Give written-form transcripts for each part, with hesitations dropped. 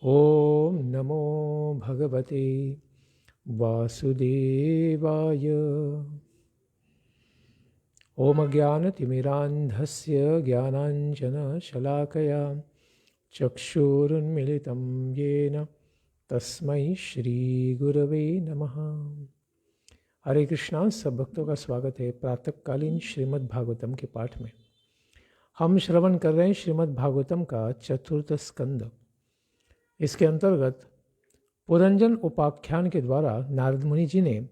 ओम नमो भगवते वासुदेवाय। ओम ज्ञानतिमिरान्धस्य ज्ञानाञ्जनशलाकया चक्षुरुन्मिलितं येन तस्मै श्रीगुरवे नमः। हरे कृष्णा। सब भक्तों का स्वागत है प्रातःकालीन श्रीमद् भागवतम के पाठ में। हम श्रवण कर रहे हैं श्रीमद् भागवतम का चतुर्थ स्कंद। इसके अंतर्गत पुरंजन उपाख्यान के द्वारा नारद मुनि जी ने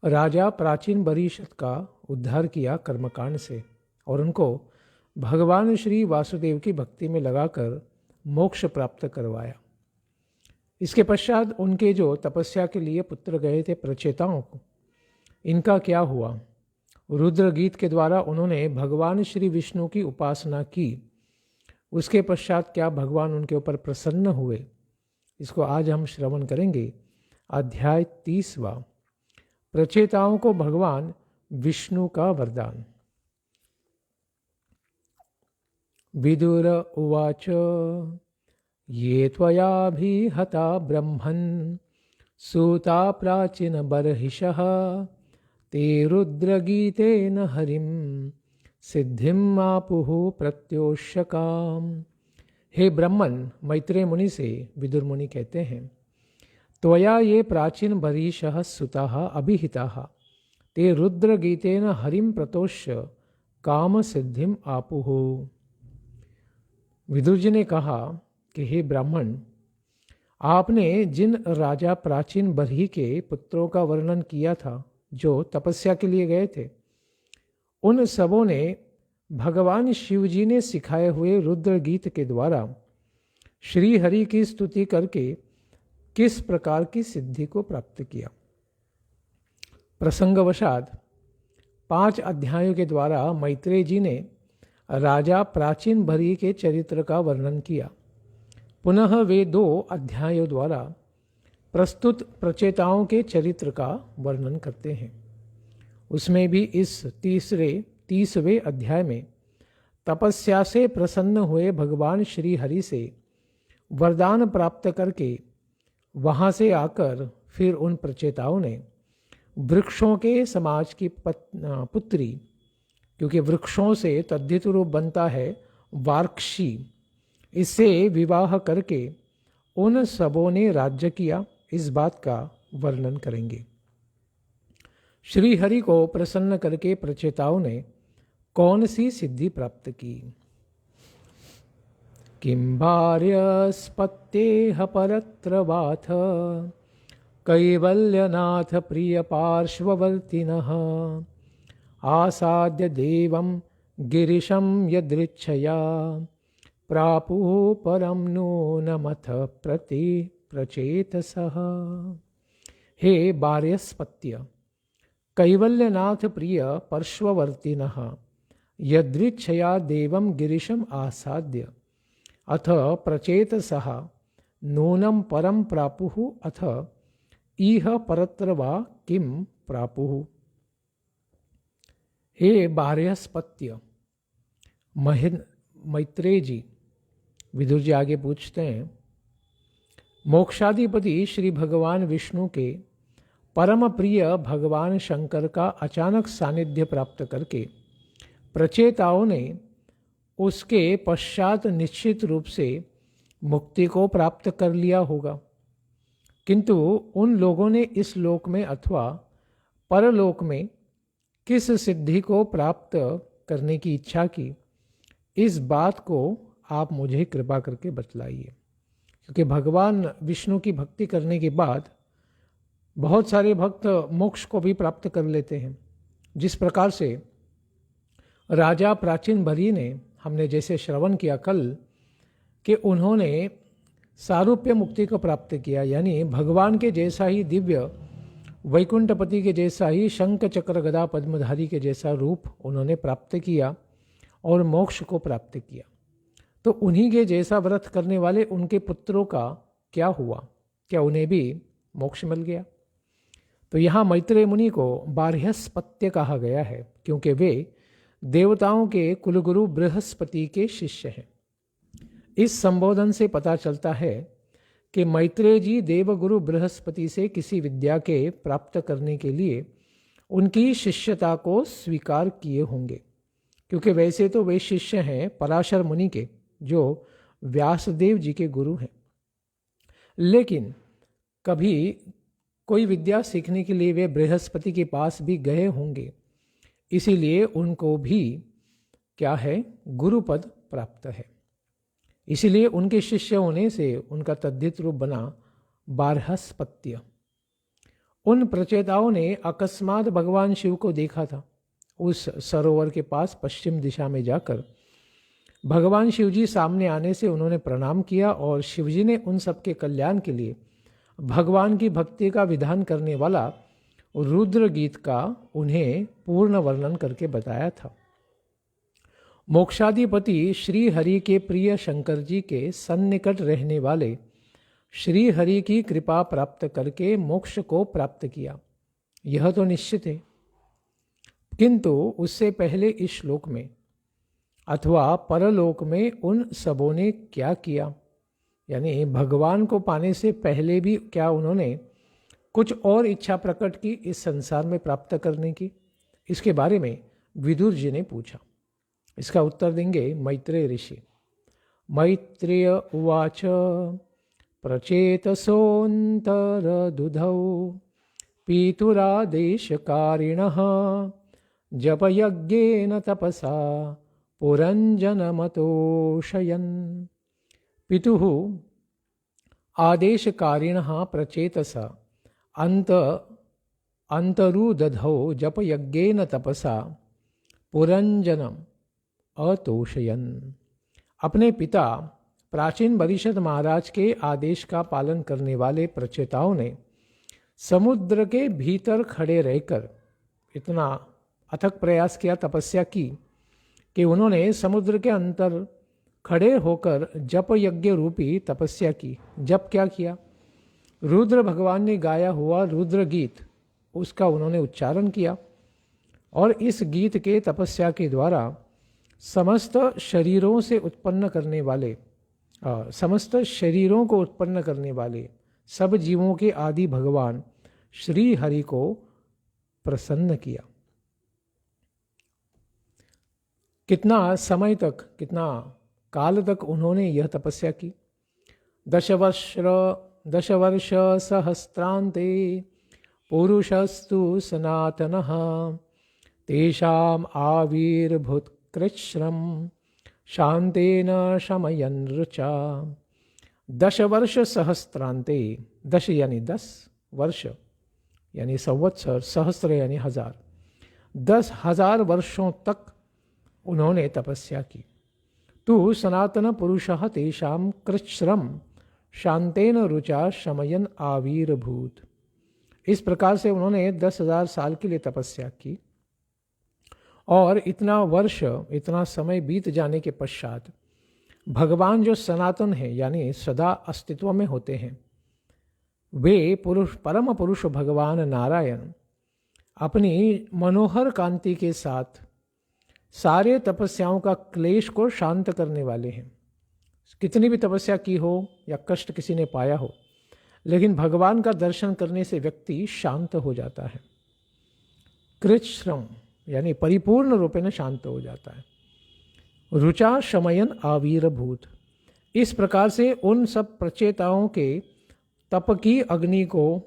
राजा प्राचीन बरीशत का उद्धार किया कर्मकांड से और उनको भगवान श्री वासुदेव की भक्ति में लगाकर मोक्ष प्राप्त करवाया। इसके पश्चात उनके जो तपस्या के लिए पुत्र गए थे प्रचेताओं को, इनका क्या हुआ? रुद्र गीत के द्वारा उन्होंने भगवान श्री विष्णु की उपासना की। उसके पश्चात क्या भगवान उनके ऊपर प्रसन्न हुए? इसको आज हम श्रवण करेंगे। अध्याय 30वां, प्रचेताओं को भगवान विष्णु का वरदान। विदुर उवाच ये त्वयाभिहता ब्रह्मन् सूता प्राचीन बर्हिषः ते रुद्रगीतेन हरिं सिद्धिम आपुः प्रत्योष्यकाम। हे ब्रह्मन, मैत्रेय मुनि से विदुर मुनि कहते हैं, त्वया ये प्राचीन बरीशः सुताः अभिहिताः ते रुद्रगीतेन हरिं प्रतोष्य काम सिद्धिम आपुः। विदुर जी ने कहा कि हे ब्राह्मण, आपने जिन राजा प्राचीन बरही के पुत्रों का वर्णन किया था जो तपस्या के लिए गए थे, उन सबों ने भगवान शिव जी ने सिखाए हुए रुद्र गीत के द्वारा श्री हरि की स्तुति करके किस प्रकार की सिद्धि को प्राप्त किया। प्रसंगवशात 5 अध्यायों के द्वारा मैत्रेय जी ने राजा प्राचीन बरही के चरित्र का वर्णन किया। पुनः वे 2 अध्यायों द्वारा प्रस्तुत प्रचेताओं के चरित्र का वर्णन करते हैं। उसमें भी इस 30वें अध्याय में तपस्या से प्रसन्न हुए भगवान श्री हरि से वरदान प्राप्त करके वहाँ से आकर फिर उन प्रचेताओं ने वृक्षों के समाज की पुत्री, क्योंकि वृक्षों से तद्धित रूप बनता है वार्क्षी, इससे विवाह करके उन सबों ने राज्य किया। इस बात का वर्णन करेंगे। श्री हरि को प्रसन्न करके प्रचेताओं ने कौन सी सिद्धि प्राप्त की? किं भार्यस्पत्तेह परत्र वाथ कैवल्यनाथ प्रिय पार्श्ववर्तिनः आसाद्य देवं गिरिशं यदृच्छया प्रापुः परं नूनमथ प्रति प्रचेतसः। हे भार्यस्पत्य, कैवल्यनाथ प्रिय पार्श्ववर्तिनः यदृच्छया देवं गिरिशम आसाद्य अथ प्रचेतसः नूनं परं प्रापुः अथ इह परत्र वा किं प्रापुः। हे भार्यस्पत्य, मैत्रेय जी, विदुर जी आगे पूछते हैं, मोक्षाधिपति श्री भगवान विष्णु के परम प्रिय भगवान शंकर का अचानक सानिध्य प्राप्त करके प्रचेताओं ने उसके पश्चात निश्चित रूप से मुक्ति को प्राप्त कर लिया होगा, किंतु उन लोगों ने इस लोक में अथवा परलोक में किस सिद्धि को प्राप्त करने की इच्छा की, इस बात को आप मुझे कृपा करके बतलाइए। क्योंकि भगवान विष्णु की भक्ति करने के बाद बहुत सारे भक्त मोक्ष को भी प्राप्त कर लेते हैं। जिस प्रकार से राजा प्राचीन बरही ने, हमने जैसे श्रवण किया कल, कि उन्होंने सारूप्य मुक्ति को प्राप्त किया, यानी भगवान के जैसा ही दिव्य वैकुंठपति के जैसा ही शंख चक्र गदा पद्मधारी के जैसा रूप उन्होंने प्राप्त किया और मोक्ष को प्राप्त किया। तो उन्हीं के जैसा व्रत करने वाले उनके पुत्रों का क्या हुआ? क्या उन्हें भी मोक्ष मिल गया? तो यहाँ मैत्रेय मुनि को बार्हस्पत्य कहा गया है, क्योंकि वे देवताओं के कुलगुरु बृहस्पति के शिष्य हैं। इस संबोधन से पता चलता है कि मैत्रेय जी देवगुरु बृहस्पति से किसी विद्या के प्राप्त करने के लिए उनकी शिष्यता को स्वीकार किए होंगे, क्योंकि वैसे तो वे शिष्य हैं पराशर मुनि के, जो व्यासदेव जी के गुरु हैं। लेकिन कभी कोई विद्या सीखने के लिए वे बृहस्पति के पास भी गए होंगे, इसीलिए उनको भी क्या है, गुरुपद प्राप्त है। इसीलिए उनके शिष्य होने से उनका तद्धित रूप बना बारहस्पत्य। उन प्रचेताओं ने अकस्मात भगवान शिव को देखा था। उस सरोवर के पास पश्चिम दिशा में जाकर भगवान शिव जी सामने आने से उन्होंने प्रणाम किया और शिवजी ने उन सबके कल्याण के लिए भगवान की भक्ति का विधान करने वाला रुद्र गीत का उन्हें पूर्ण वर्णन करके बताया था। मोक्षाधिपति श्री हरि के प्रिय शंकर जी के सन्निकट रहने वाले श्री हरि की कृपा प्राप्त करके मोक्ष को प्राप्त किया, यह तो निश्चित है। किंतु उससे पहले इस श्लोक में अथवा परलोक में उन सबों ने क्या किया, यानी भगवान को पाने से पहले भी क्या उन्होंने कुछ और इच्छा प्रकट की इस संसार में प्राप्त करने की, इसके बारे में विदुर जी ने पूछा। इसका उत्तर देंगे मैत्रेय ऋषि। मैत्रेय उवाच प्रचेतसोऽन्तरदुधौ पीतुरादेशकारिणः जपयज्ञेन तपसा पुरञ्जनमतोषयन्। पितुः आदेशकारिणः प्रचेतसा अंतरुदधौ जपयज्ञेन तपसा पुरञ्जनम अतोषयन्। अपने पिता प्राचीन बरिशद महाराज के आदेश का पालन करने वाले प्रचेताओं ने समुद्र के भीतर खड़े रहकर इतना अथक प्रयास किया, तपस्या की कि उन्होंने समुद्र के अंतर खड़े होकर जप यज्ञ रूपी तपस्या की। जप क्या किया? रुद्र भगवान ने गाया हुआ रुद्र गीत, उसका उन्होंने उच्चारण किया और इस गीत के तपस्या के द्वारा समस्त शरीरों से उत्पन्न करने वाले समस्त शरीरों को उत्पन्न करने वाले सब जीवों के आदि भगवान श्री हरि को प्रसन्न किया। कितना समय तक, कितना काल तक उन्होंने यह तपस्या की? 10 वर्ष सहस्रांते पुरुषस्तु सनातनः तेषाम् आविर्भूत कृच्छ्रम शांतेन शमयन् ऋचा। 10 वर्ष सहस्त्रांते, 10 यानी 10 वर्ष यानी संवत्सर, सहस्र यानी 1000, 10,000 वर्षों तक उन्होंने तपस्या की। तु सनातन पुरुषः तेषां कृच्छ्रम शांतेन रुचा शमयन आविर्भूत। इस प्रकार से उन्होंने 10,000 साल के लिए तपस्या की और इतना वर्ष, इतना समय बीत जाने के पश्चात भगवान जो सनातन है यानी सदा अस्तित्व में होते हैं, वे पुरुष, परम पुरुष भगवान नारायण अपनी मनोहर कांति के साथ सारे तपस्याओं का क्लेश को शांत करने वाले हैं। कितनी भी तपस्या की हो या कष्ट किसी ने पाया हो, लेकिन भगवान का दर्शन करने से व्यक्ति शांत हो जाता है। कृच्छ्रम यानी परिपूर्ण रूप में शांत हो जाता है। रुचा शमयन आविर्भूत। इस प्रकार से उन सब प्रचेताओं के तप की अग्नि को,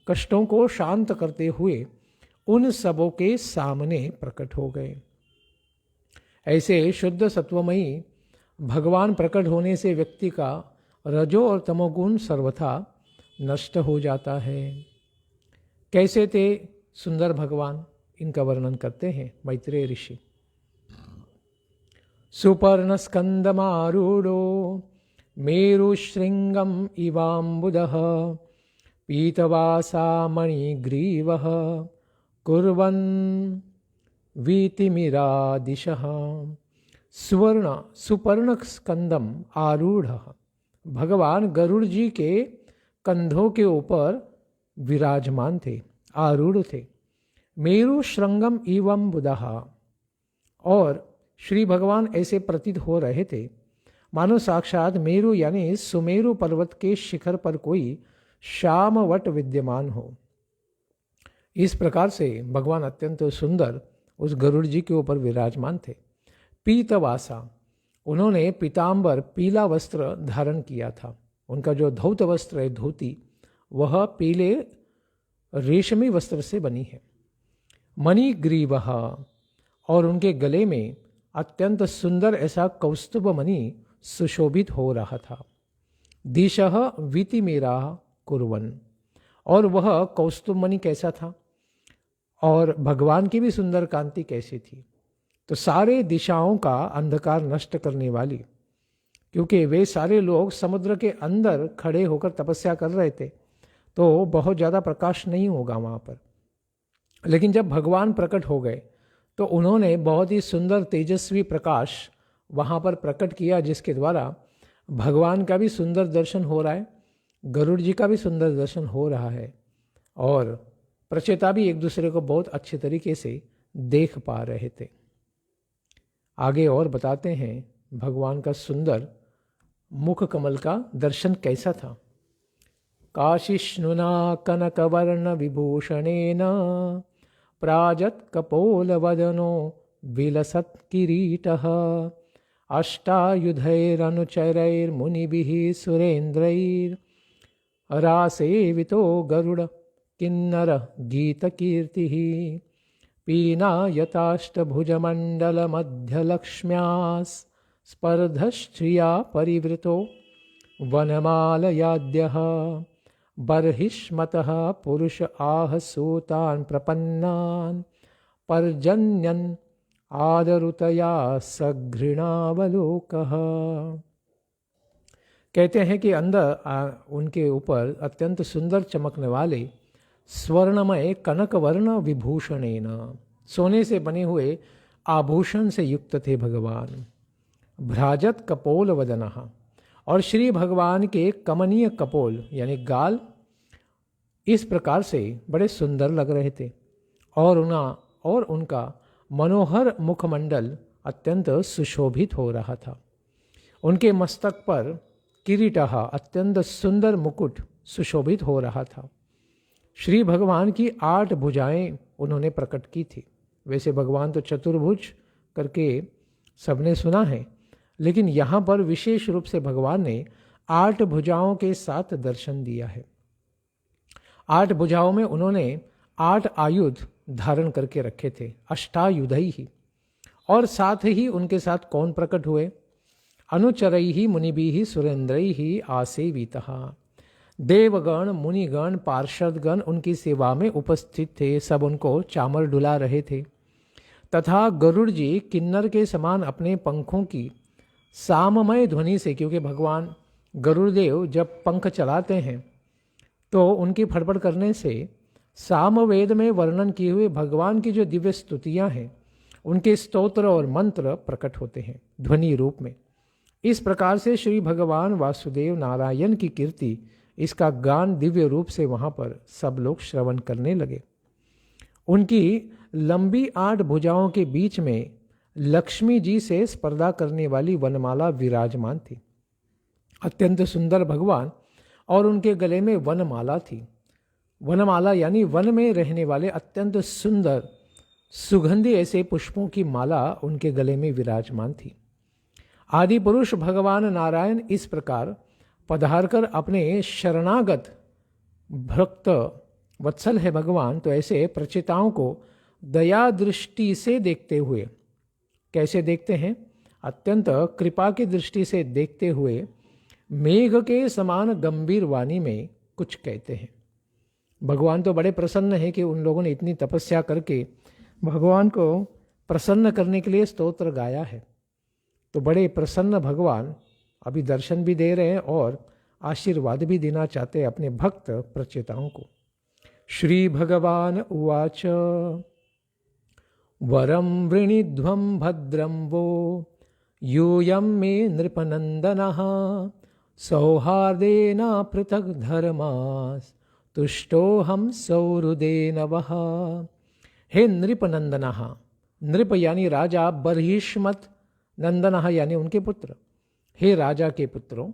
कष्टों को शांत करते हुए उन सबों के सामने प्रकट हो गए। ऐसे शुद्ध सत्वमयी भगवान प्रकट होने से व्यक्ति का रजो और तमोगुण सर्वथा नष्ट हो जाता है। कैसे थे सुंदर भगवान, इनका वर्णन करते हैं मैत्रेय ऋषि। सुपर्ण स्कंदमारूढ़ो मेरुशृंगम इवाम्बुदः पीतवासा मणिग्रीवः कुर्वन् वीतिमिरादिशः। सुपर्ण स्कंदम आरूढ़, भगवान गरुड़ जी के कंधों के ऊपर विराजमान थे, आरूढ़ थे। मेरु श्रृंगम इवम बुदहा, और श्री भगवान ऐसे प्रतीत हो रहे थे मानो साक्षात मेरु यानी सुमेरु पर्वत के शिखर पर कोई श्यामवट विद्यमान हो। इस प्रकार से भगवान अत्यंत सुंदर उस गरुड़ जी के ऊपर विराजमान थे। पीतवासा, उन्होंने पीतांबर पीला वस्त्र धारण किया था। उनका जो धौत वस्त्र है, धोती, वह पीले रेशमी वस्त्र से बनी है। मणिग्रीवः, और उनके गले में अत्यंत सुंदर ऐसा कौस्तुभ मणि सुशोभित हो रहा था। दिशः वीतिमेरा कुर्वन्, और वह कौस्तुभ मणि कैसा था और भगवान की भी सुंदर कांति कैसी थी, तो सारे दिशाओं का अंधकार नष्ट करने वाली, क्योंकि वे सारे लोग समुद्र के अंदर खड़े होकर तपस्या कर रहे थे, तो बहुत ज़्यादा प्रकाश नहीं होगा वहाँ पर। लेकिन जब भगवान प्रकट हो गए तो उन्होंने बहुत ही सुंदर तेजस्वी प्रकाश वहाँ पर प्रकट किया, जिसके द्वारा भगवान का भी सुंदर दर्शन हो रहा है, गरुड़ जी का भी सुंदर दर्शन हो रहा है, और प्रचेता भी एक दूसरे को बहुत अच्छे तरीके से देख पा रहे थे। आगे और बताते हैं भगवान का सुंदर मुख कमल का दर्शन कैसा था। काशिष्णुना कनकवर्ण विभूषणेन प्राजत कपोलवदनो विलसत् किरीटः अष्टायुधैरनुचरैर्मुनिभिः सुरेन्द्रैर्रासेवितो गरुड किन्नर गीतकीर्तिः पीनायताष्टभुजमण्डलमध्यलक्ष्म्या स्पर्धश्रिया परिवृतो वनमालयाद्यः बर्हिष्मतः पुरुष आह सूतान् प्रपन्नान् पर्जन्यन् आदरुतया सघृणावलोकः। कहते हैं कि अंदर उनके ऊपर अत्यंत सुंदर चमकने वाले स्वर्णमय कनकवर्ण विभूषणेन, सोने से बने हुए आभूषण से युक्त थे भगवान। भ्राजत कपोल वदनः, और श्री भगवान के कमनीय कपोल यानी गाल इस प्रकार से बड़े सुंदर लग रहे थे, और उनका मनोहर मुखमंडल अत्यंत सुशोभित हो रहा था। उनके मस्तक पर किरीटः, अत्यंत सुंदर मुकुट सुशोभित हो रहा था। श्री भगवान की 8 भुजाएं उन्होंने प्रकट की थी। वैसे भगवान तो चतुर्भुज करके सबने सुना है, लेकिन यहाँ पर विशेष रूप से भगवान ने 8 भुजाओं के साथ दर्शन दिया है। 8 भुजाओं में उन्होंने 8 आयुध धारण करके रखे थे, अष्टायुधई ही। और साथ ही उनके साथ कौन प्रकट हुए? अनुचरई ही मुनिभिः सुरेंद्रई ही आसेवितः। देवगण, मुनिगण, पार्षदगण उनकी सेवा में उपस्थित थे, सब उनको चामर डुला रहे थे। तथा गरुड़ जी किन्नर के समान अपने पंखों की साममय ध्वनि से, क्योंकि भगवान गरुड़देव जब पंख चलाते हैं तो उनकी फड़फड़ करने से सामवेद में वर्णन किए हुए भगवान की जो दिव्य स्तुतियाँ हैं, उनके स्तोत्र और मंत्र प्रकट होते हैं ध्वनि रूप में। इस प्रकार से श्री भगवान वासुदेव नारायण की कीर्ति, इसका गान दिव्य रूप से वहाँ पर सब लोग श्रवण करने लगे। उनकी लंबी 8 भुजाओं के बीच में लक्ष्मी जी से स्पर्धा करने वाली वनमाला विराजमान थी। अत्यंत सुंदर भगवान, और उनके गले में वनमाला थी। वनमाला यानी वन में रहने वाले अत्यंत सुंदर सुगंधी ऐसे पुष्पों की माला उनके गले में विराजमान थी। आदि पुरुष भगवान नारायण इस प्रकार पधारकर अपने शरणागत भक्त वत्सल है भगवान, तो ऐसे प्रचेताओं को दया दृष्टि से देखते हुए, कैसे देखते हैं? अत्यंत कृपा की दृष्टि से देखते हुए मेघ के समान गंभीर वाणी में कुछ कहते हैं। भगवान तो बड़े प्रसन्न है कि उन लोगों ने इतनी तपस्या करके भगवान को प्रसन्न करने के लिए स्तोत्र गाया है। तो बड़े प्रसन्न भगवान अभी दर्शन भी दे रहे हैं और आशीर्वाद भी देना चाहते हैं अपने भक्त प्रचेताओं को। श्री भगवान उवाच वरम वृणीध्वं भद्रं वो यूयं मे नृपनंदनः सौहार्देन पृथक् धर्मास् तुष्टोऽहं सौहृदेन वः। हे नृपनंदनः, नृप यानी राजा, बर्हिष्मत, नंदनः यानी उनके पुत्र, हे राजा के पुत्रों,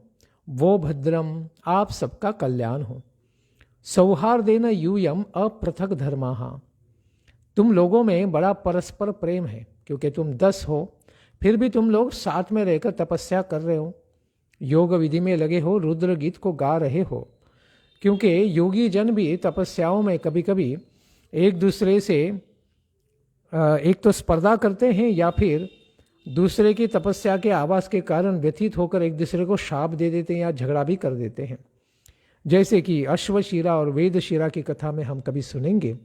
वो भद्रम, आप सबका कल्याण हो। सौहार्देन यूयम अपृथक धर्माः, तुम लोगों में बड़ा परस्पर प्रेम है, क्योंकि तुम 10 हो, फिर भी तुम लोग साथ में रहकर तपस्या कर रहे हो, योग विधि में लगे हो, रुद्र गीत को गा रहे हो। क्योंकि योगी जन भी तपस्याओं में कभी कभी एक दूसरे से एक तो स्पर्धा करते हैं, या फिर दूसरे की तपस्या के आवास के कारण व्यथित होकर एक दूसरे को शाप दे देते हैं या झगड़ा भी कर देते हैं, जैसे कि अश्वशिरा और वेदशिरा की कथा में हम कभी सुनेंगे।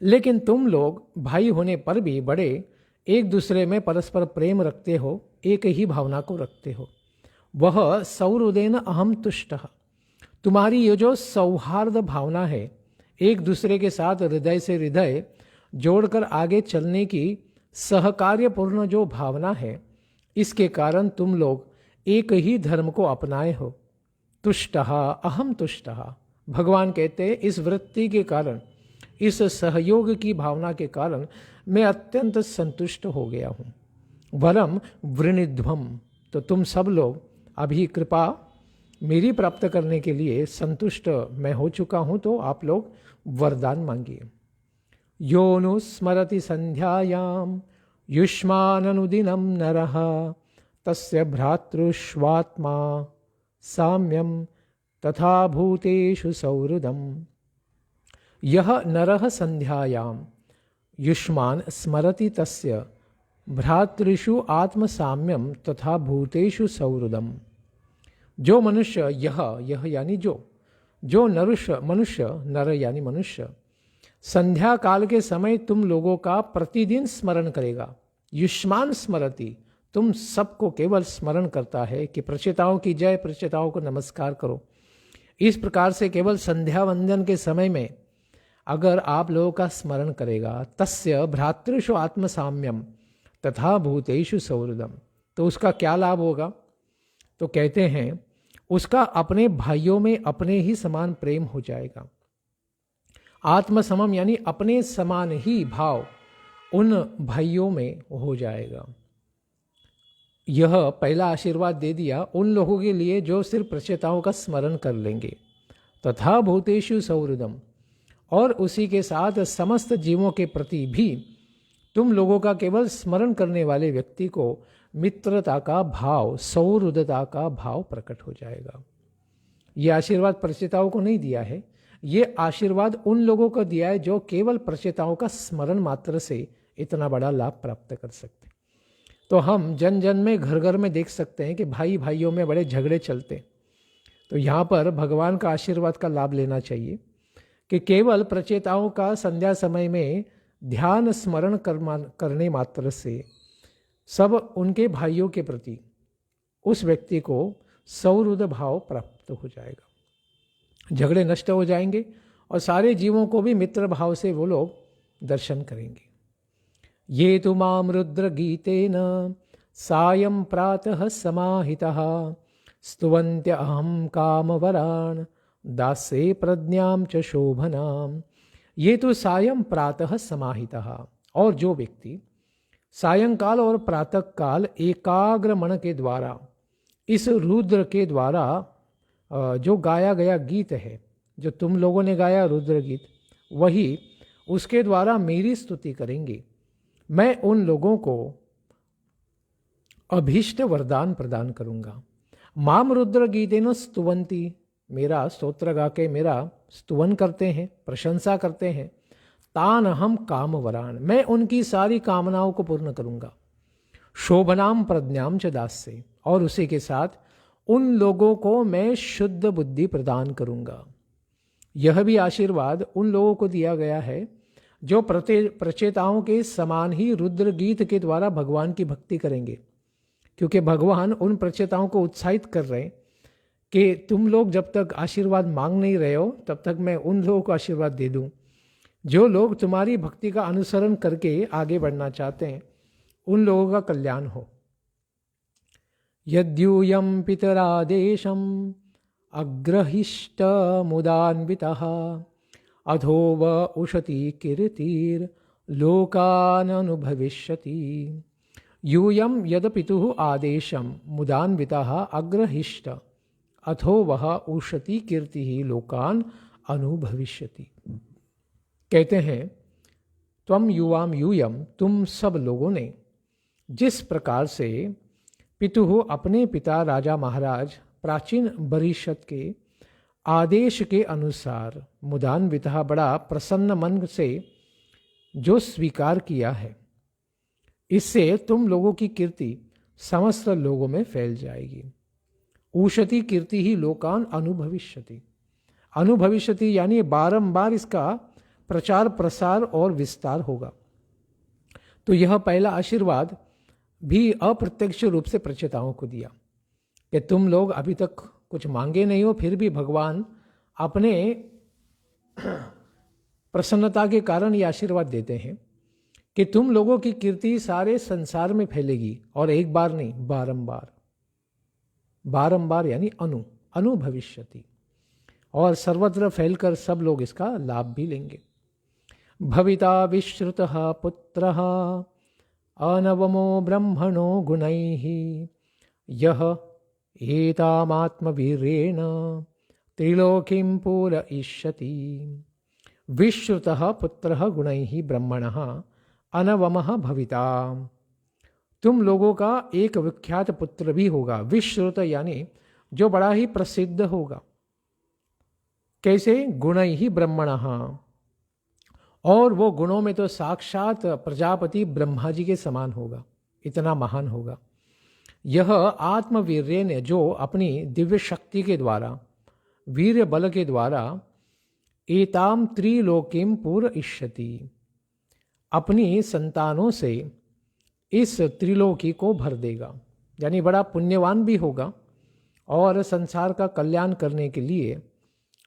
लेकिन तुम लोग भाई होने पर भी बड़े एक दूसरे में परस्पर प्रेम रखते हो, एक ही भावना को रखते हो। वह सौहृदेन अहम तुष्टः, तुम्हारी ये जो सौहार्द भावना है, एक दूसरे के साथ हृदय से हृदय जोड़कर आगे चलने की सहकार्यपूर्ण जो भावना है, इसके कारण तुम लोग एक ही धर्म को अपनाए हो। तुष्टः अहम तुष्टः, भगवान कहते हैं इस वृत्ति के कारण, इस सहयोग की भावना के कारण मैं अत्यंत संतुष्ट हो गया हूँ। वरम वृणिध्वम, तो तुम सब लोग अभी कृपा मेरी प्राप्त करने के लिए संतुष्ट मैं हो चुका हूँ, तो आप लोग वरदान मांगिए। यो नु स्मरति संध्यायाम युष्माननुदिनं नरः तस्य भ्रातृष्वात्मा साम्यम तथा भूतेषु सौहृदम्। यह नरः संध्यायाम युष्मान स्मरति तस्य भ्रातृषु आत्मसाम्यम तथा भूतेषु सौहृदम्। जो मनुष्य, यह यानी जो मनुष्य, नर यानी मनुष्य, संध्या काल के समय तुम लोगों का प्रतिदिन स्मरण करेगा। युष्मान स्मरति, तुम सबको केवल स्मरण करता है कि प्रचेताओं की जय, प्रचेताओं को नमस्कार करो। इस प्रकार से केवल संध्या वंदन के समय में अगर आप लोगों का स्मरण करेगा, तस्य भ्रातृषु आत्मसाम्यम तथा भूतेषु सौहृदम, तो उसका क्या लाभ होगा? तो कहते हैं उसका अपने भाइयों में अपने ही समान प्रेम हो जाएगा। आत्मसमम यानी अपने समान ही भाव उन भाइयों में हो जाएगा। यह पहला आशीर्वाद दे दिया उन लोगों के लिए जो सिर्फ प्रचेताओं का स्मरण कर लेंगे। तथा भूतेषु सौहृदम, और उसी के साथ समस्त जीवों के प्रति भी तुम लोगों का केवल स्मरण करने वाले व्यक्ति को मित्रता का भाव, सौहृदता का भाव प्रकट हो जाएगा। ये आशीर्वाद प्रचेताओं को नहीं दिया है, ये आशीर्वाद उन लोगों को दिया है जो केवल प्रचेताओं का स्मरण मात्र से इतना बड़ा लाभ प्राप्त कर सकते। तो हम जन जन में, घर घर में देख सकते हैं कि भाई भाइयों में बड़े झगड़े चलते। तो यहाँ पर भगवान का आशीर्वाद का लाभ लेना चाहिए कि केवल प्रचेताओं का संध्या समय में ध्यान स्मरण करने मात्र से सब उनके भाइयों के प्रति उस व्यक्ति को सौहृद भाव प्राप्त हो जाएगा, झगड़े नष्ट हो जाएंगे और सारे जीवों को भी मित्र भाव से वो लोग दर्शन करेंगे। ये तु माम रुद्र गीतेन सायं प्रातः समाहितः स्तुवन्त्य अहं कामवरान् दासे प्रज्ञां च शोभनाम्। ये तो सायं प्रातः समाहितः, और जो व्यक्ति सायंकाल और प्रातः काल एकाग्र मन के द्वारा इस रुद्र के द्वारा जो गाया गया गीत है, जो तुम लोगों ने गाया रुद्र गीत, वही उसके द्वारा मेरी स्तुति करेंगे, मैं उन लोगों को अभीष्ट वरदान प्रदान करूंगा। माम रुद्र गीतेन स्तुवंती, मेरा स्तोत्र गा के मेरा स्तुवन करते हैं, प्रशंसा करते हैं। तान हम काम वरान, मैं उनकी सारी कामनाओं को पूर्ण करूंगा। शोभनाम प्रज्ञाम च दास्य, और उसी के साथ उन लोगों को मैं शुद्ध बुद्धि प्रदान करूंगा। यह भी आशीर्वाद उन लोगों को दिया गया है जो प्रचेताओं के समान ही रुद्र गीत के द्वारा भगवान की भक्ति करेंगे, क्योंकि भगवान उन प्रचेताओं को उत्साहित कर रहे हैं कि तुम लोग जब तक आशीर्वाद मांग नहीं रहे हो तब तक मैं उन लोगों को आशीर्वाद दे दूं जो लोग तुम्हारी भक्ति का अनुसरण करके आगे बढ़ना चाहते हैं, उन लोगों का कल्याण हो। यद्यूयं पितरादेशम अग्रहिष्ट मुदान्वितः अधो व उशति कीर्तिर लोकान अनुभविष्यति। यूयम यद पितुः आदेशम मुदान्वितः अग्रहिष्ट अथो वह उषति कीर्ति ही लोकान अनुभविष्यति। कहते हैं त्वम युवाम यूयम, तुम सब लोगों ने जिस प्रकार से पितुः अपने पिता राजा महाराज प्राचीन बरिशत के आदेश के अनुसार मुदान्वितः बड़ा प्रसन्न मन से जो स्वीकार किया है, इससे तुम लोगों की कीर्ति समस्त लोगों में फैल जाएगी। उषति कीर्ति ही लोकान अनुभविष्यति। अनुभविष्यति यानी बारंबार इसका प्रचार प्रसार और विस्तार होगा। तो यह पहला आशीर्वाद भी अप्रत्यक्ष रूप से प्रचेताओं को दिया कि तुम लोग अभी तक कुछ मांगे नहीं हो, फिर भी भगवान अपने प्रसन्नता के कारण ये आशीर्वाद देते हैं कि तुम लोगों की कीर्ति सारे संसार में फैलेगी, और एक बार नहीं, बारंबार। बारंबार यानी अनुभविष्यति, और सर्वत्र फैलकर सब लोग इसका लाभ भी लेंगे। भविता विश्रुतः पुत्रः अनवमो ब्रह्मणो गुणैः यः एतामात्मवीर्येण त्रिलोकीं पूरयिष्यति। विश्रुतः पुत्रः गुणैः ब्रह्मणः अनवमः भविता। तुम लोगों का एक विख्यात पुत्र भी होगा। विश्रुत यानी जो बड़ा ही प्रसिद्ध होगा। कैसे? गुणैः ब्रह्मणः, और वो गुणों में तो साक्षात प्रजापति ब्रह्मा जी के समान होगा, इतना महान होगा। यह आत्मवीर्य ने, जो अपनी दिव्य शक्ति के द्वारा, वीर्य बल के द्वारा, एताम त्रिलोकीम पूरयिष्यति, अपनी संतानों से इस त्रिलोकी को भर देगा। यानी बड़ा पुण्यवान भी होगा, और संसार का कल्याण करने के लिए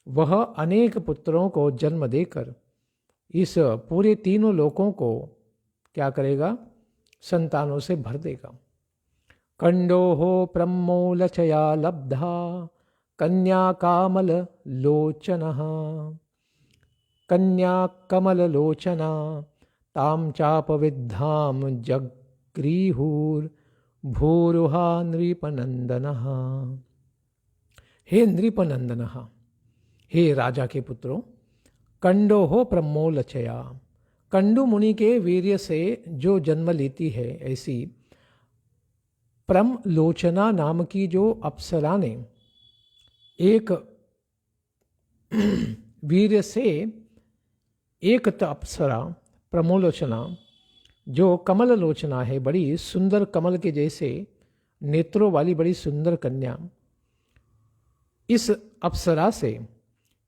वह अनेक पुत्रों को जन्म देकर इस पूरे तीनों लोकों को क्या करेगा? संतानों से भर देगा। कंडोहो प्रमोलचया लब्धा कन्या कामल लोचनः, कन्या कमल लोचना ताम चापविद्धाम जग्रीहुर भूरुहा नृपनंदनः। हे नृपनंदनः, हे राजा के पुत्रों, कंडो हो प्रमोलचया, कंडु मुनि के वीर्य से जो जन्म लेती है, ऐसी प्रमलोचना नाम की जो अप्सरा ने एक वीर्य से एक अप्सरा प्रमोलोचना, जो कमल लोचना है, बड़ी सुंदर कमल के जैसे नेत्रों वाली बड़ी सुंदर कन्या, इस अप्सरा से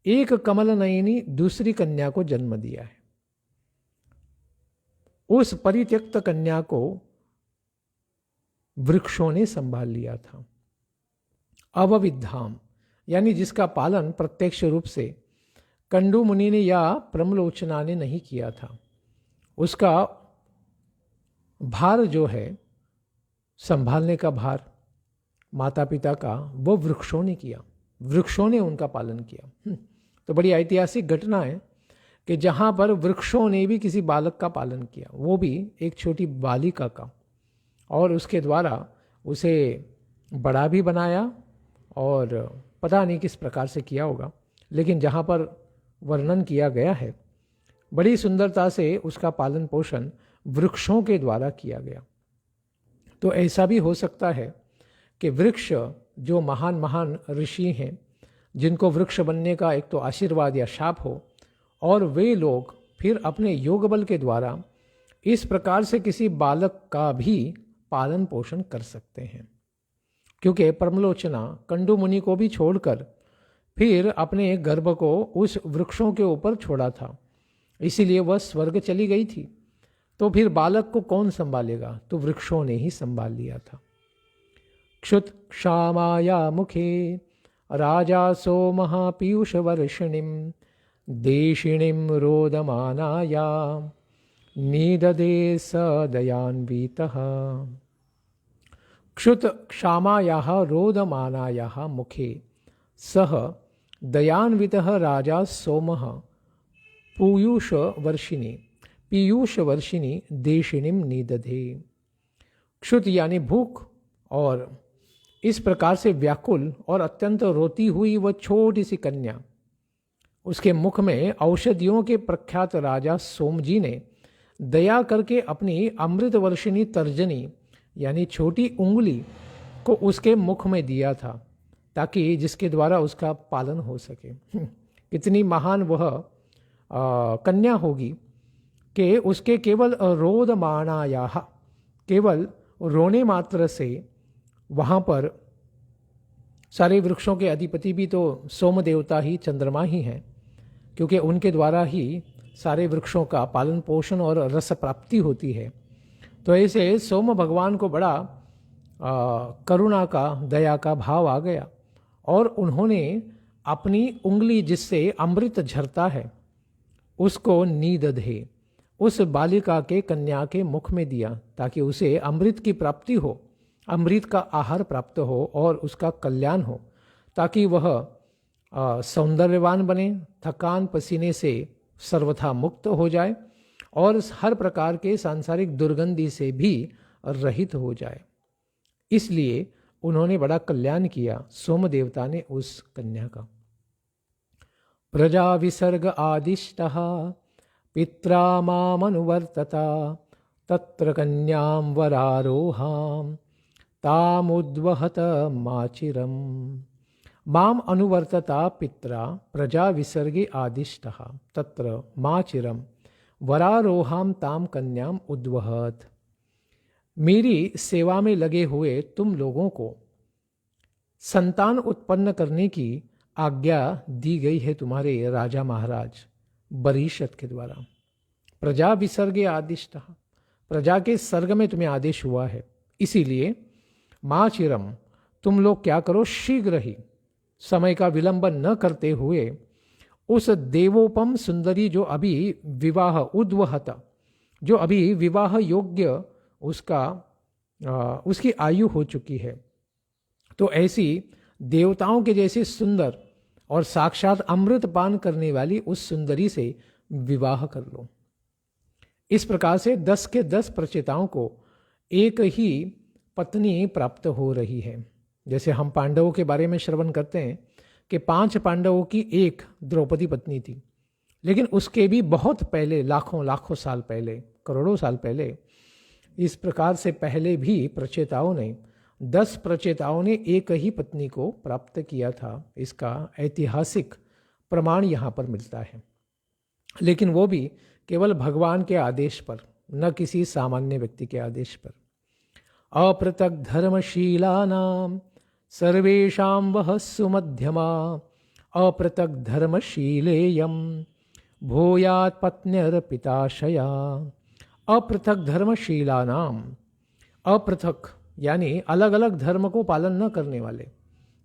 एक कमल नयनी दूसरी कन्या को जन्म दिया है। उस परित्यक्त कन्या को वृक्षों ने संभाल लिया था। अवविद्धाम यानी जिसका पालन प्रत्यक्ष रूप से कंडु मुनि ने या प्रमलोचना ने नहीं किया था, उसका भार जो है, संभालने का भार माता पिता का, वो वृक्षों ने किया। वृक्षों ने उनका पालन किया। तो बड़ी ऐतिहासिक घटना है कि जहाँ पर वृक्षों ने भी किसी बालक का पालन किया, वो भी एक छोटी बालिका का, और उसके द्वारा उसे बड़ा भी बनाया, और पता नहीं किस प्रकार से किया होगा, लेकिन जहाँ पर वर्णन किया गया है, बड़ी सुंदरता से उसका पालन पोषण वृक्षों के द्वारा किया गया। तो ऐसा भी हो सकता है कि वृक्ष जो महान महान ऋषि हैं, जिनको वृक्ष बनने का एक तो आशीर्वाद या शाप हो, और वे लोग फिर अपने योग बल के द्वारा इस प्रकार से किसी बालक का भी पालन पोषण कर सकते हैं। क्योंकि प्रमलोचना कंडु मुनि को भी छोड़कर फिर अपने गर्भ को उस वृक्षों के ऊपर छोड़ा था, इसीलिए वह स्वर्ग चली गई थी। तो फिर बालक को कौन संभालेगा? तो वृक्षों ने ही संभाल लिया था। क्षुत क्षामाया मुखे राजा सो महापीयूष वर्षिणीम देशिणीम रोदमानाया निददे स दयान्वितः। क्षुत क्षामायाः रोदमानायाः मुखे सह दयान्वितः राजा सोमः पीयूष वर्षिणी देशिणीम निदधे। क्षुत यानी भूख, और इस प्रकार से व्याकुल और अत्यंत रोती हुई वह छोटी सी कन्या, उसके मुख में औषधियों के प्रख्यात राजा सोमजी ने दया करके अपनी अमृत वर्षिणी तर्जनी यानी छोटी उंगली को उसके मुख में दिया था, ताकि जिसके द्वारा उसका पालन हो सके। कितनी महान वह कन्या होगी कि उसके केवल रोदमानाया, केवल रोने मात्र से वहाँ पर सारे वृक्षों के अधिपति भी तो सोम देवता ही, चंद्रमा ही हैं, क्योंकि उनके द्वारा ही सारे वृक्षों का पालन पोषण और रस प्राप्ति होती है। तो ऐसे सोम भगवान को बड़ा करुणा का, दया का भाव आ गया, और उन्होंने अपनी उंगली जिससे अमृत झरता है उसको नीदधे, उस बालिका के कन्या के मुख में दिया, ताकि उसे अमृत की प्राप्ति हो, अमृत का आहार प्राप्त हो और उसका कल्याण हो, ताकि वह सौंदर्यवान बने, थकान पसीने से सर्वथा मुक्त हो जाए और हर प्रकार के सांसारिक दुर्गंधि से भी रहित हो जाए। इसलिए उन्होंने बड़ा कल्याण किया सोम देवता ने उस कन्या का। प्रजा विसर्ग आदिष्टः पित्रा मामनुवर्तता तत्र कन्यां वरारोहां तामुद्वहत माचिरम। माम अनुवर्तता पित्रा प्रजा विसर्गे आदिष्टः तत्र माचिरम वरारोहां ताम कन्याम उद्वहत। मेरी सेवा में लगे हुए तुम लोगों को संतान उत्पन्न करने की आज्ञा दी गई है तुम्हारे राजा महाराज बरीशत के द्वारा। प्रजा विसर्गे आदिष्टः, प्रजा के सर्ग में तुम्हें आदेश हुआ है, इसीलिए माँ चिरम, तुम लोग क्या करो, शीघ्र ही समय का विलंब न करते हुए उस देवोपम सुंदरी जो अभी विवाह उद्वहत, जो अभी विवाह योग्य उसकी आयु हो चुकी है, तो ऐसी देवताओं के जैसे सुंदर और साक्षात अमृत पान करने वाली उस सुंदरी से विवाह कर लो। इस प्रकार से 10 के 10 प्रचेताओं को एक ही पत्नी प्राप्त हो रही है। जैसे हम पांडवों के बारे में श्रवण करते हैं कि 5 पांडवों की एक द्रौपदी पत्नी थी, लेकिन उसके भी बहुत पहले, लाखों साल पहले, करोड़ों साल पहले, इस प्रकार से पहले भी प्रचेताओं ने 10 प्रचेताओं ने एक ही पत्नी को प्राप्त किया था। इसका ऐतिहासिक प्रमाण यहाँ पर मिलता है, लेकिन वो भी केवल भगवान के आदेश पर, न किसी सामान्य व्यक्ति के आदेश पर। अपृथक धर्मशीलानां सर्वेषां वह सुमध्यमा अपृथक धर्मशीलेयं भूयात् पत्न्यर्पिताशया। अपृथक धर्मशीलानाम, अपृथक यानी अलग अलग धर्म को पालन न करने वाले,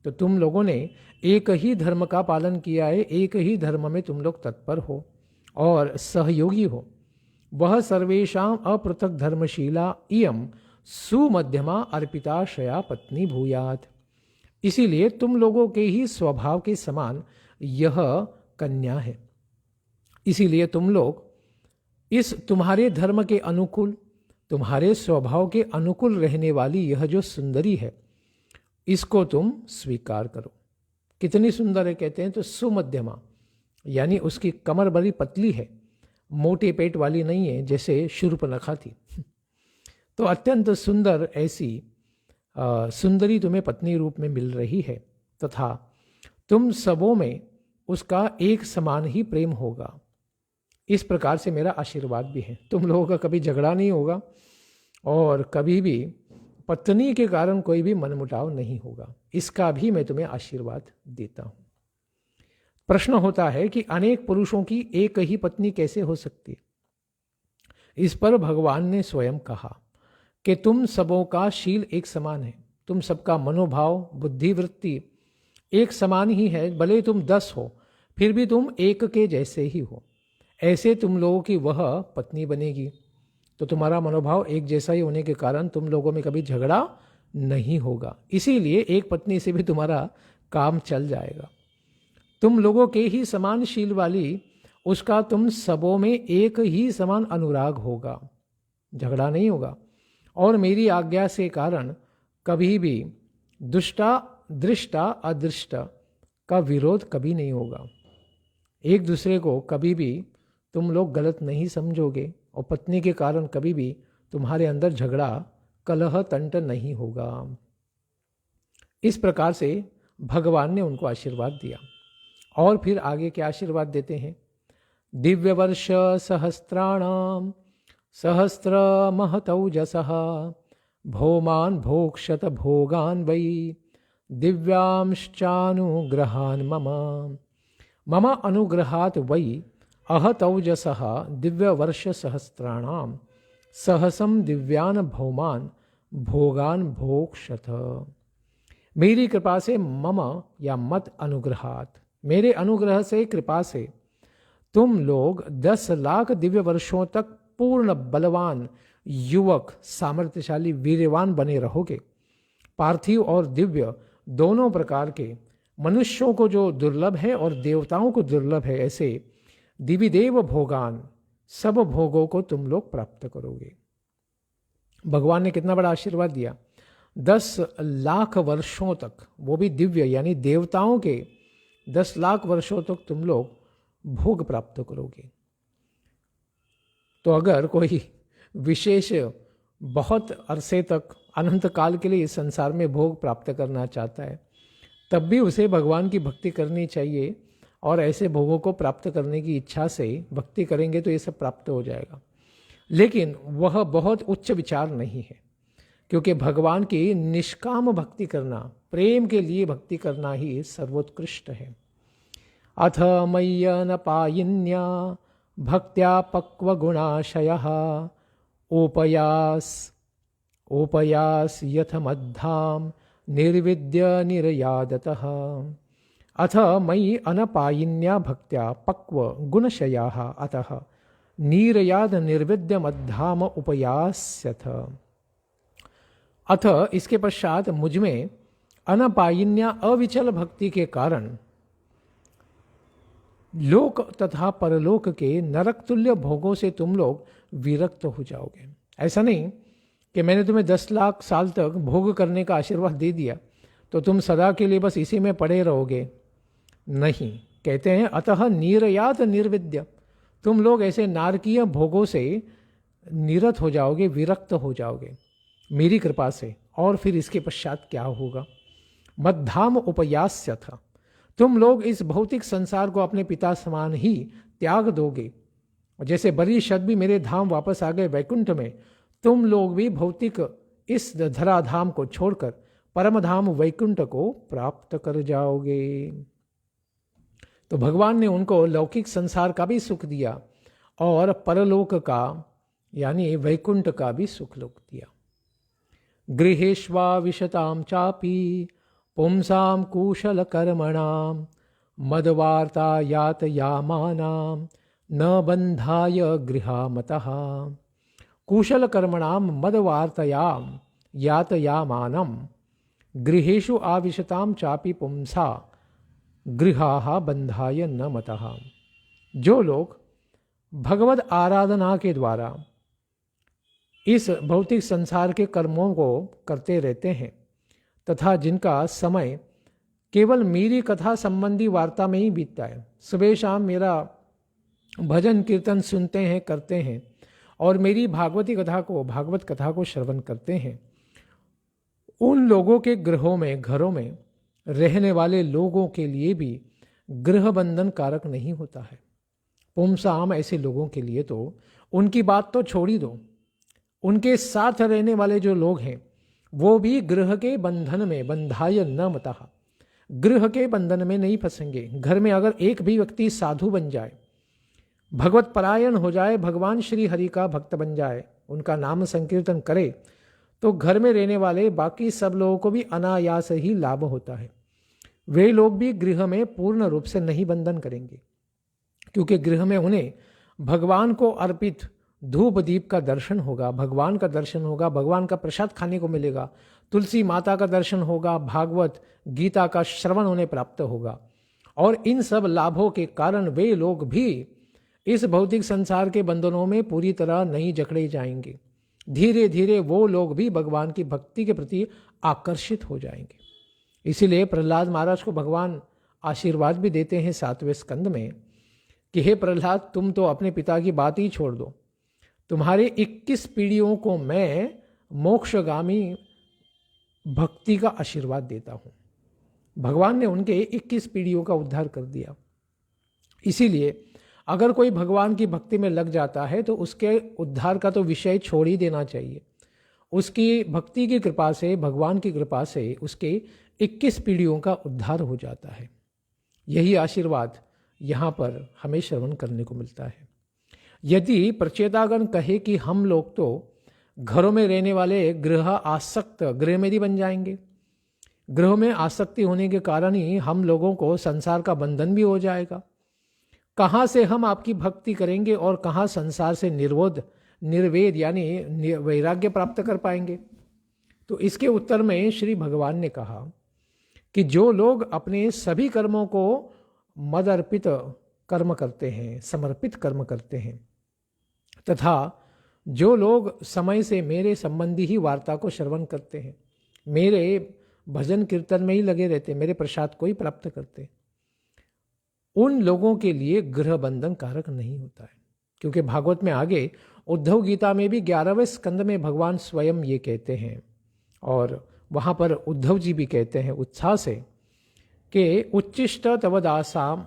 तो तुम लोगों ने एक ही धर्म का पालन किया है, एक ही धर्म में तुम लोग तत्पर हो और सहयोगी हो। वह सर्वेषां अपृथक धर्मशीला इयम सुमध्यमा अर्पिताशया पत्नी भूयात। इसीलिए तुम लोगों के ही स्वभाव के समान यह कन्या है। इसीलिए तुम लोग इस तुम्हारे धर्म के अनुकूल, तुम्हारे स्वभाव के अनुकूल रहने वाली यह जो सुंदरी है, इसको तुम स्वीकार करो। कितनी सुंदर है कहते हैं तो सुमध्यमा, यानी उसकी कमर बड़ी पतली है, मोटे पेट वाली नहीं है जैसे शूर्पणखा थी। तो अत्यंत सुंदर ऐसी सुंदरी तुम्हें पत्नी रूप में मिल रही है, तथा तुम सबों में उसका एक समान ही प्रेम होगा। इस प्रकार से मेरा आशीर्वाद भी है, तुम लोगों का कभी झगड़ा नहीं होगा और कभी भी पत्नी के कारण कोई भी मनमुटाव नहीं होगा। इसका भी मैं तुम्हें आशीर्वाद देता हूं। प्रश्न होता है कि अनेक पुरुषों की एक ही पत्नी कैसे हो सकती है? इस पर भगवान ने स्वयं कहा कि तुम सबों का शील एक समान है, तुम सबका मनोभाव, बुद्धि, वृत्ति एक समान ही है। भले तुम 10 हो फिर भी तुम एक के जैसे ही हो। ऐसे तुम लोगों की वह पत्नी बनेगी, तो तुम्हारा मनोभाव एक जैसा ही होने के कारण तुम लोगों में कभी झगड़ा नहीं होगा। इसीलिए एक पत्नी से भी तुम्हारा काम चल जाएगा। तुम लोगों के ही समान शील वाली उसका तुम सबों में एक ही समान अनुराग होगा, झगड़ा नहीं होगा। और मेरी आज्ञा से कारण कभी भी दुष्टा दृष्टा अदृष्टा का विरोध कभी नहीं होगा। एक दूसरे को कभी भी तुम लोग गलत नहीं समझोगे और पत्नी के कारण कभी भी तुम्हारे अंदर झगड़ा कलह तंट नहीं होगा। इस प्रकार से भगवान ने उनको आशीर्वाद दिया। और फिर आगे क्या आशीर्वाद देते हैं? दिव्य वर्ष सहस्त्राणाम सहस्र महतौजसः भौमान भोक्षत भोगान वै दिव्यांश्चानुग्रहान् मम मम अनुग्रहात् वै अहतौजसः दिव्य वर्ष सहस्त्राणाम सहसम दिव्यान भौमान भोगान भोक्षत। मेरी कृपा से मम या मत अनुग्रहात्, मेरे अनुग्रह से कृपा से तुम लोग 10 लाख दिव्य वर्षों तक पूर्ण बलवान युवक सामर्थ्यशाली वीर्यवान बने रहोगे। पार्थिव और दिव्य दोनों प्रकार के मनुष्यों को जो दुर्लभ है और देवताओं को दुर्लभ है, ऐसे दिविदेव भोगान सब भोगों को तुम लोग प्राप्त करोगे। भगवान ने कितना बड़ा आशीर्वाद दिया? 10 लाख वर्षों तक, वो भी दिव्य यानी देवताओं के 10 लाख वर्षों तक तुम लोग भोग प्राप्त करोगे। तो अगर कोई विशेष बहुत अरसे तक अनंत काल के लिए इस संसार में भोग प्राप्त करना चाहता है, तब भी उसे भगवान की भक्ति करनी चाहिए। और ऐसे भोगों को प्राप्त करने की इच्छा से भक्ति करेंगे तो ये सब प्राप्त हो जाएगा। लेकिन वह बहुत उच्च विचार नहीं है, क्योंकि भगवान की निष्काम भक्ति करना, प्रेम के लिए भक्ति करना ही सर्वोत्कृष्ट है। अथ मय्यनपायिन्या भक्त्या पक्वगुणाशयः ओपयास यथ मद्धाम निर्विद्य निर्यादतः। अथ मयि अनपायिन्या भक्त्या पक्व गुणशयाः अतः नीरयाद निर्विद्य मद्धाम उपयास्यथ। अथ इसके पश्चात मुझमें अनपायिन्या अविचल भक्ति के कारण लोक तथा परलोक के नरक तुल्य भोगों से तुम लोग विरक्त हो जाओगे। ऐसा नहीं कि मैंने तुम्हें 10 लाख साल तक भोग करने का आशीर्वाद दे दिया तो तुम सदा के लिए बस इसी में पड़े रहोगे। नहीं, कहते हैं अतः नीरयात निर्विद्य, तुम लोग ऐसे नारकीय भोगों से निरत हो जाओगे, विरक्त हो जाओगे मेरी कृपा से। और फिर इसके पश्चात क्या होगा? मद्धाम उपयास्य था, तुम लोग इस भौतिक संसार को अपने पिता समान ही त्याग दोगे। जैसे बरीशद भी मेरे धाम वापस आ गए वैकुंठ में, तुम लोग भी भौतिक इस धराधाम को छोड़कर परम धाम वैकुंठ को प्राप्त कर जाओगे। तो भगवान ने उनको लौकिक संसार का भी सुख दिया और परलोक का यानी वैकुंठ का भी सुख दिया। गृहेष्वा विशताम चापी पुंसाम कुशल कर्मणाम मदवार्ता यातयामानाम न बंधाय गृहामतः। कुशल कर्मणाम मदवार्तयाम यातयामानम गृहेषु आविशताम चापी पुंसा गृहाः बंधाय न मतः। जो लोग भगवद आराधना के द्वारा इस भौतिक संसार के कर्मों को करते रहते हैं तथा जिनका समय केवल मेरी कथा संबंधी वार्ता में ही बीतता है, सुबह शाम मेरा भजन कीर्तन सुनते हैं, करते हैं और मेरी भागवत कथा को श्रवण करते हैं, उन लोगों के गृहों में, घरों में रहने वाले लोगों के लिए भी गृह बंधन कारक नहीं होता है। पुंसाम, ऐसे लोगों के लिए तो उनकी बात तो छोड़ ही दो, उनके साथ रहने वाले जो लोग हैं वो भी गृह के बंधन में बंधाय न मतः, गृह के बंधन में नहीं फंसेंगे। घर में अगर एक भी व्यक्ति साधु बन जाए, भगवत परायण हो जाए, भगवान श्री हरि का भक्त बन जाए, उनका नाम संकीर्तन करे, तो घर में रहने वाले बाकी सब लोगों को भी अनायास ही लाभ होता है। वे लोग भी गृह में पूर्ण रूप से नहीं बंधन करेंगे, क्योंकि गृह में उन्हें भगवान को अर्पित धूप दीप का दर्शन होगा, भगवान का दर्शन होगा, भगवान का प्रसाद खाने को मिलेगा, तुलसी माता का दर्शन होगा, भागवत गीता का श्रवण उन्हें प्राप्त होगा। और इन सब लाभों के कारण वे लोग भी इस भौतिक संसार के बंधनों में पूरी तरह नहीं जकड़े जाएंगे। धीरे धीरे वो लोग भी भगवान की भक्ति के प्रति आकर्षित हो जाएंगे। इसीलिए प्रहलाद महाराज को भगवान आशीर्वाद भी देते हैं 7वें स्कंद में कि हे प्रहलाद, तुम तो अपने पिता की बात ही छोड़ दो, तुम्हारे 21 पीढ़ियों को मैं मोक्षगामी भक्ति का आशीर्वाद देता हूँ। भगवान ने उनके 21 पीढ़ियों का उद्धार कर दिया। इसीलिए अगर कोई भगवान की भक्ति में लग जाता है तो उसके उद्धार का तो विषय छोड़ ही देना चाहिए। उसकी भक्ति की कृपा से, भगवान की कृपा से उसके 21 पीढ़ियों का उद्धार हो जाता है। यही आशीर्वाद यहाँ पर हमें श्रवण करने को मिलता है। यदि प्रचेतागण कहे कि हम लोग तो घरों में रहने वाले गृह आसक्त गृहमेधी बन जाएंगे, गृह में आसक्ति होने के कारण ही हम लोगों को संसार का बंधन भी हो जाएगा, कहाँ से हम आपकी भक्ति करेंगे और कहाँ संसार से निर्वेद यानी वैराग्य प्राप्त कर पाएंगे। तो इसके उत्तर में श्री भगवान ने कहा कि जो लोग अपने सभी कर्मों को मद अर्पित कर्म करते हैं, समर्पित कर्म करते हैं, तथा जो लोग समय से मेरे संबंधी ही वार्ता को श्रवण करते हैं, मेरे भजन कीर्तन में ही लगे रहते, मेरे प्रसाद को ही प्राप्त करते, उन लोगों के लिए गृह बंधन कारक नहीं होता है। क्योंकि भागवत में आगे उद्धव गीता में भी 11वें स्कंद में भगवान स्वयं ये कहते हैं, और वहाँ पर उद्धव जी भी कहते हैं उत्साह से कि उच्चिष्ट तव दासाम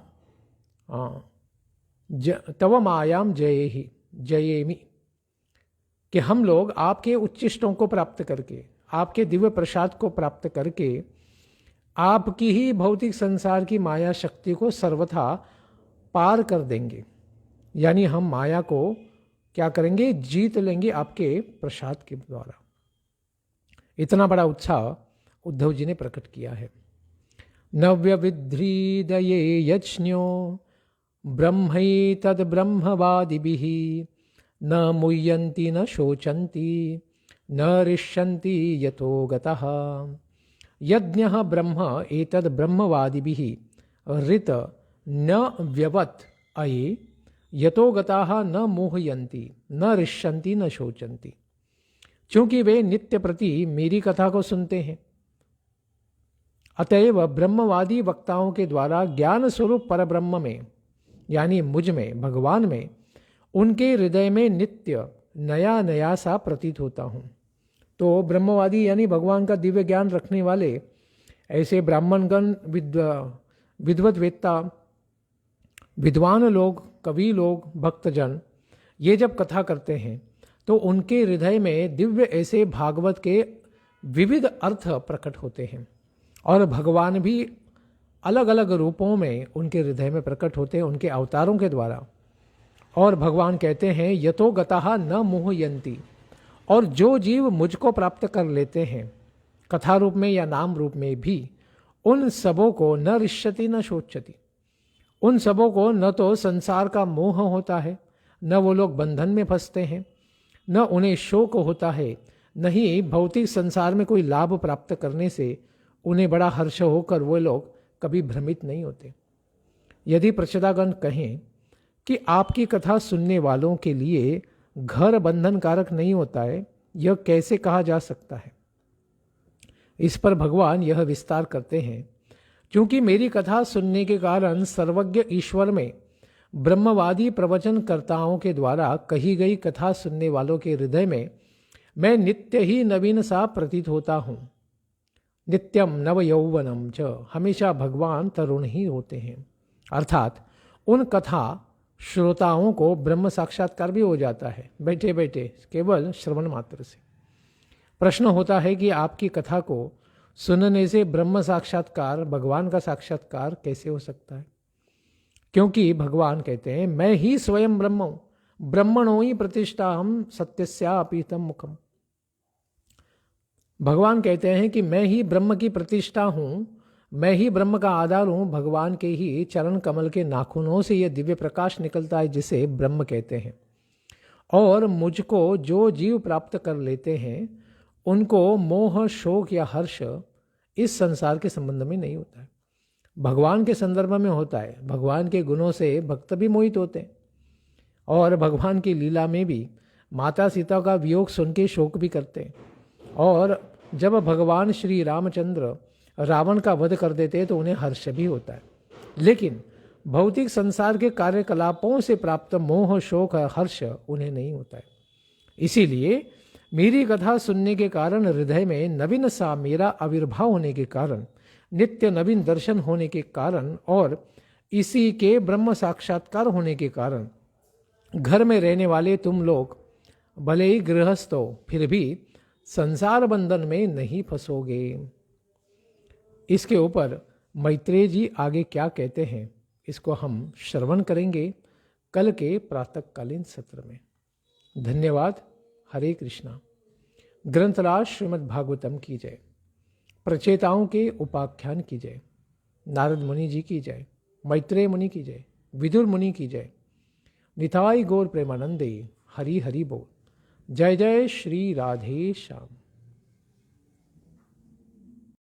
तव मायाम जयेमि, कि हम लोग आपके उच्चिष्टों को प्राप्त करके, आपके दिव्य प्रसाद को प्राप्त करके आपकी ही भौतिक संसार की माया शक्ति को सर्वथा पार कर देंगे। यानी हम माया को क्या करेंगे, जीत लेंगे आपके प्रसाद के द्वारा। इतना बड़ा उत्साह उद्धव जी ने प्रकट किया है। नव्य विध्रीदये यज्ञो ब्रह्मै तद ब्रह्मवादिभिः न मुह्यन्ति न शोचन्ति न रिष्यन्ति यतो गतः। यज्ञः ब्रह्म एतद् ब्रह्मवादिभिः ऋत न व्यवत् अये यतो गताः न मोहयन्ति न रिष्यन्ति न शोचन्ति। क्योंकि वे नित्य प्रति मेरी कथा को सुनते हैं, अतएव ब्रह्मवादी वक्ताओं के द्वारा ज्ञान स्वरूप परब्रह्म में यानी मुझ में, भगवान में, उनके हृदय में नित्य नया नया सा प्रतीत होता हूँ। तो ब्रह्मवादी यानी भगवान का दिव्य ज्ञान रखने वाले ऐसे ब्राह्मणगण, विद्वत वेत्ता, विद्वान लोग, कवि लोग, भक्तजन, ये जब कथा करते हैं तो उनके हृदय में दिव्य ऐसे भागवत के विविध अर्थ प्रकट होते हैं, और भगवान भी अलग अलग रूपों में उनके हृदय में प्रकट होते हैं उनके अवतारों के द्वारा। और भगवान कहते हैं यतो गतः न मोहयन्ति, और जो जीव मुझको प्राप्त कर लेते हैं कथा रूप में या नाम रूप में भी, उन सबों को न रिष्यति न शोचति, उन सबों को न तो संसार का मोह होता है, न वो लोग बंधन में फंसते हैं, न उन्हें शोक होता है, न ही भौतिक संसार में कोई लाभ प्राप्त करने से उन्हें बड़ा हर्ष होकर वो लोग कभी भ्रमित नहीं होते। यदि प्रचेतागण कहें कि आपकी कथा सुनने वालों के लिए घर बंधन कारक नहीं होता है, यह कैसे कहा जा सकता है? इस पर भगवान यह विस्तार करते हैं, क्योंकि मेरी कथा सुनने के कारण सर्वज्ञ ईश्वर में ब्रह्मवादी प्रवचनकर्ताओं के द्वारा कही गई कथा सुनने वालों के हृदय में मैं नित्य ही नवीन सा प्रतीत होता हूँ। नित्यम नव यौवनम च, हमेशा भगवान तरुण ही होते हैं। अर्थात उन कथा श्रोताओं को ब्रह्म साक्षात्कार भी हो जाता है बैठे बैठे केवल श्रवण मात्र से। प्रश्न होता है कि आपकी कथा को सुनने से ब्रह्म साक्षात्कार, भगवान का साक्षात्कार कैसे हो सकता है? क्योंकि भगवान कहते हैं मैं ही स्वयं ब्रह्म हूं, ब्रह्मणो ही प्रतिष्ठा हम सत्यस्यापीतम मुखम। भगवान कहते हैं कि मैं ही ब्रह्म की प्रतिष्ठा हूं, मैं ही ब्रह्म का आधार हूं। भगवान के ही चरण कमल के नाखूनों से यह दिव्य प्रकाश निकलता है जिसे ब्रह्म कहते हैं। और मुझको जो जीव प्राप्त कर लेते हैं उनको मोह, शोक या हर्ष इस संसार के संबंध में नहीं होता है, भगवान के संदर्भ में होता है। भगवान के गुणों से भक्त भी मोहित होते हैं, और भगवान की लीला में भी माता सीता का वियोग सुन के शोक भी करते हैं। और जब भगवान श्री रामचंद्र रावण का वध कर देते हैं तो उन्हें हर्ष भी होता है। लेकिन भौतिक संसार के कार्यकलापों से प्राप्त मोह, शोक, हर्ष उन्हें नहीं होता है। इसीलिए मेरी कथा सुनने के कारण, हृदय में नवीन सा मेरा आविर्भाव होने के कारण, नित्य नवीन दर्शन होने के कारण और इसी के ब्रह्म साक्षात्कार होने के कारण घर में रहने वाले तुम लोग भले ही गृहस्थ हो फिर भी संसार बंधन में नहीं फंसोगे। इसके ऊपर मैत्रेय जी आगे क्या कहते हैं इसको हम श्रवण करेंगे कल के प्रातःकालीन सत्र में। धन्यवाद। हरे कृष्णा। ग्रंथराज श्रीमद् भागवतम की जय। प्रचेताओं के उपाख्यान की जय। नारद मुनि जी की जय। मैत्रेय मुनि की जय। विदुर मुनि की जय। निताई गौर प्रेमानंदे। हरि हरि बोल। जय जय श्री राधे श्याम।